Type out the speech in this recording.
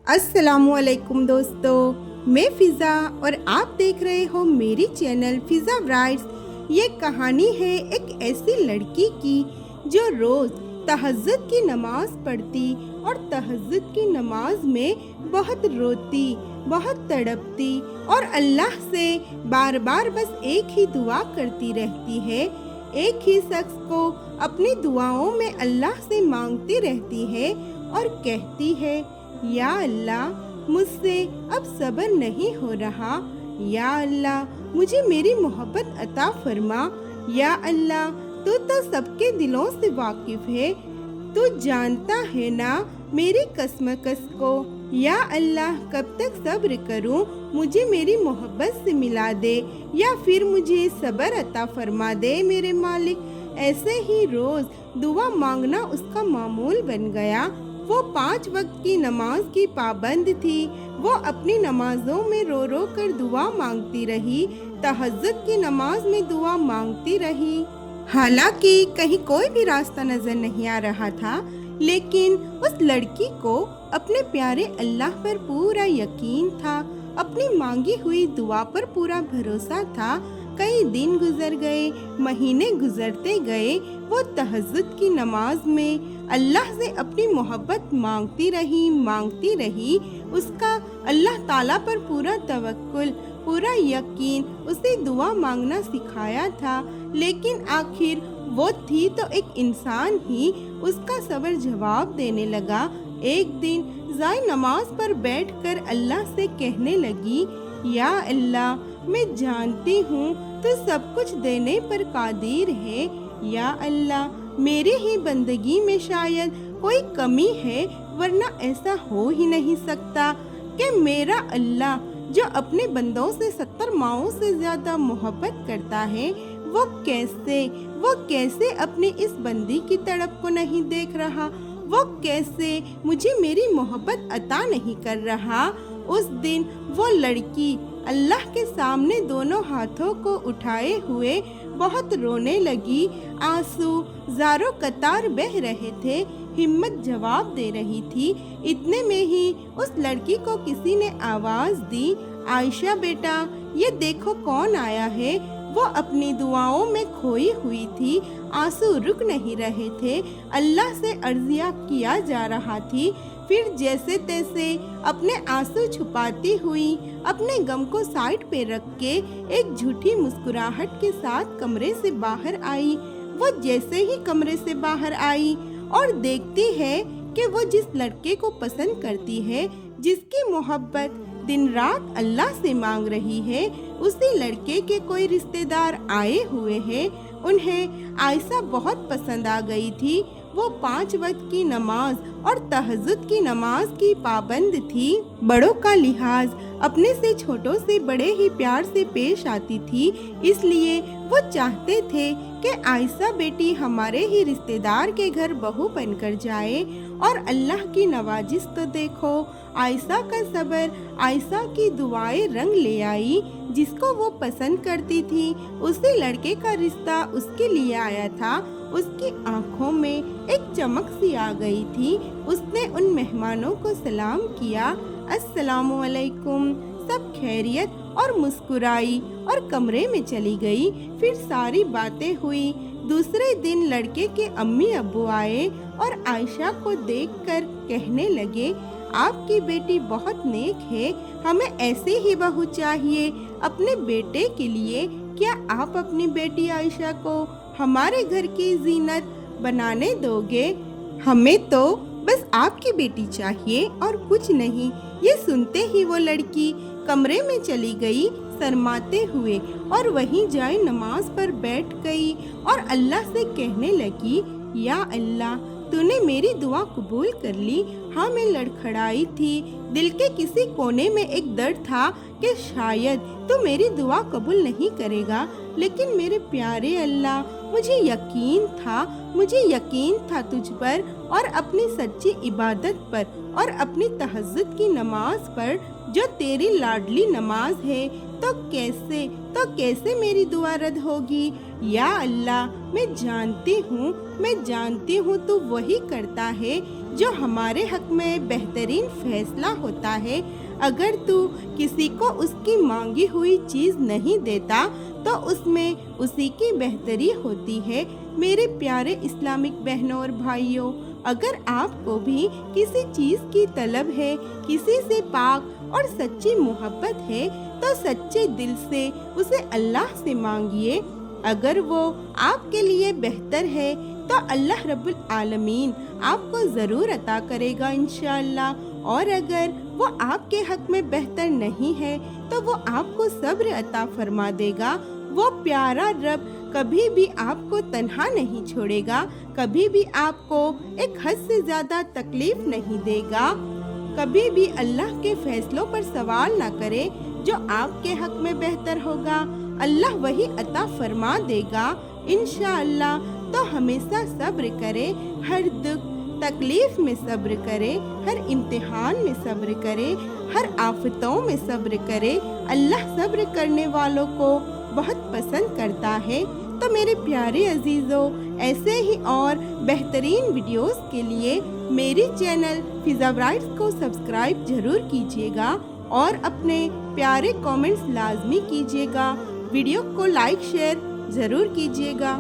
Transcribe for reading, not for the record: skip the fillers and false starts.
अस्सलामु अलैकुम दोस्तों, मैं फ़िज़ा और आप देख रहे हो मेरी चैनल फ़िज़ा ब्राइट्स। ये कहानी है एक ऐसी लड़की की जो रोज़ तहज्जुद की नमाज़ पढ़ती और तहज्जुद की नमाज़ में बहुत रोती, बहुत तड़पती और अल्लाह से बार बार बस एक ही दुआ करती रहती है। एक ही शख्स को अपनी दुआओं में अल्लाह से मांगती रहती है और कहती है, या अल्लाह, मुझसे अब सब्र नहीं हो रहा। या अल्लाह, मुझे मेरी मोहब्बत अता फरमा। या अल्लाह, तू तो सबके दिलों से वाकिफ़ है, तू जानता है ना मेरी कश्मकश को। या अल्लाह, कब तक सब्र करूं, मुझे मेरी मोहब्बत से मिला दे या फिर मुझे सब्र अता फरमा दे मेरे मालिक। ऐसे ही रोज़ दुआ मांगना उसका मामूल बन गया। वो 5 वक्त की नमाज की पाबंद थी। वो अपनी नमाजों में रो रो कर दुआ मांगती रही, तहज्जुद की नमाज में दुआ मांगती रही। हालांकि कहीं कोई भी रास्ता नजर नहीं आ रहा था, लेकिन उस लड़की को अपने प्यारे अल्लाह पर पूरा यकीन था, अपनी मांगी हुई दुआ पर पूरा भरोसा था। कई दिन गुजर गए, महीने गुजरते गए। वो तहज्जुद की नमाज में अल्लाह से अपनी मोहब्बत मांगती रही। उसका अल्लाह ताला पर पूरा तवक्कुल, पूरा यकीन उसे दुआ मांगना सिखाया था। लेकिन आखिर वो थी तो एक इंसान ही, उसका सब्र जवाब देने लगा। एक दिन ज़ाय नमाज पर बैठकर अल्लाह से कहने लगी, या अल्लाह, मैं जानती हूँ तो सब कुछ देने पर कादिर है। या अल्लाह, मेरी ही बंदगी में शायद कोई कमी है, वरना ऐसा हो ही नहीं सकता कि मेरा अल्लाह जो अपने बंदों से 70 माओं से ज़्यादा मोहब्बत करता है, वो कैसे अपनी इस बंदी की तड़प को नहीं देख रहा, वो कैसे मुझे मेरी मोहब्बत अता नहीं कर रहा। उस दिन वो लड़की अल्लाह के सामने दोनों हाथों को उठाए हुए बहुत रोने लगी। आंसू ज़ारो कतार बह रहे थे, हिम्मत जवाब दे रही थी। इतने में ही उस लड़की को किसी ने आवाज़ दी, आयशा बेटा, ये देखो कौन आया है। वो अपनी दुआओं में खोई हुई थी, आंसू रुक नहीं रहे थे, अल्लाह से अर्जिया किया जा रहा थी। फिर जैसे तैसे अपने आंसू छुपाती हुई अपने गम को साइड पे रख के एक झूठी मुस्कुराहट के साथ कमरे से बाहर आई। वो जैसे ही कमरे से बाहर आई और देखती है कि वो जिस लड़के को पसंद करती है, जिसकी मोहब्बत दिन रात अल्लाह से मांग रही है, उसी लड़के के कोई रिश्तेदार आए हुए हैं। उन्हें आयशा बहुत पसंद आ गई थी। वो 5 वक्त की नमाज और तहज्जुद की नमाज की पाबंद थी। बड़ों का लिहाज अपने से छोटों से बड़े ही प्यार से पेश आती थी। इसलिए वो चाहते थे कि आयशा बेटी हमारे ही रिश्तेदार के घर बहू बनकर जाए। और अल्लाह की नवाजिश तो देखो, आयशा का सब्र, आयशा की दुआएं रंग ले आई। जिसको वो पसंद करती थी, उसी लड़के का रिश्ता उसके लिए आया था। उसकी आंखों में एक चमक सी आ गई थी। उसने उन मेहमानों को सलाम किया, अस्सलामु अलैकुम, सब खैरियत, और मुस्कुराई और कमरे में चली गई। फिर सारी बातें हुई। दूसरे दिन लड़के के अम्मी अब्बू आए और आयशा को देखकर कहने लगे, आपकी बेटी बहुत नेक है, हमें ऐसे ही बहू चाहिए अपने बेटे के लिए। क्या आप अपनी बेटी आयशा को हमारे घर की जीनत बनाने दोगे? हमें तो बस आपकी बेटी चाहिए और कुछ नहीं। ये सुनते ही वो लड़की कमरे में चली गई शर्माते हुए और वहीं जाए नमाज पर बैठ गई और अल्लाह से कहने लगी, या अल्लाह, तूने मेरी दुआ कबूल कर ली। हाँ, मैं लड़खड़ाई थी, दिल के किसी कोने में एक दर्द था कि शायद तू मेरी दुआ कबूल नहीं करेगा, लेकिन मेरे प्यारे अल्लाह, मुझे यकीन था तुझ पर और अपनी सच्ची इबादत पर और अपनी तहज्जुद की नमाज पर, जो तेरी लाडली नमाज है। तो कैसे मेरी दुआ रद्द होगी? या अल्लाह, मैं जानती हूँ तू वही करता है جو ہمارے حق میں بہترین فیصلہ ہوتا ہے۔ اگر تو کسی کو اس کی مانگی ہوئی چیز نہیں دیتا تو اس میں اسی کی بہتری ہوتی ہے۔ میرے پیارے اسلامک بہنوں اور بھائیوں، اگر آپ کو بھی کسی چیز کی طلب ہے، کسی سے پاک اور سچی محبت ہے تو سچے دل سے اسے اللہ سے مانگیے۔ اگر وہ آپ کے لیے بہتر ہے تو اللہ رب العالمین آپ کو ضرور عطا کرے گا انشاءاللہ، اور اگر وہ آپ کے حق میں بہتر نہیں ہے تو وہ آپ کو صبر عطا فرما دے گا۔ وہ پیارا رب کبھی بھی آپ کو تنہا نہیں چھوڑے گا، کبھی بھی آپ کو ایک حد سے زیادہ تکلیف نہیں دے گا۔ کبھی بھی اللہ کے فیصلوں پر سوال نہ کرے، جو آپ کے حق میں بہتر ہوگا اللہ وہی عطا فرما دے گا انشاءاللہ۔ تو ہمیشہ صبر کرے، ہر دکھ تکلیف میں صبر کرے، ہر امتحان میں صبر کرے، ہر آفتوں میں صبر کرے۔ اللہ صبر کرنے والوں کو بہت پسند کرتا ہے۔ تو میرے پیارے عزیزوں، ایسے ہی اور بہترین ویڈیوز کے لیے میری چینل فضا برائٹس کو سبسکرائب ضرور کیجیے گا اور اپنے پیارے کامنٹس لازمی کیجیے گا۔ ویڈیو کو لائک شیئر ضرور کیجیے گا۔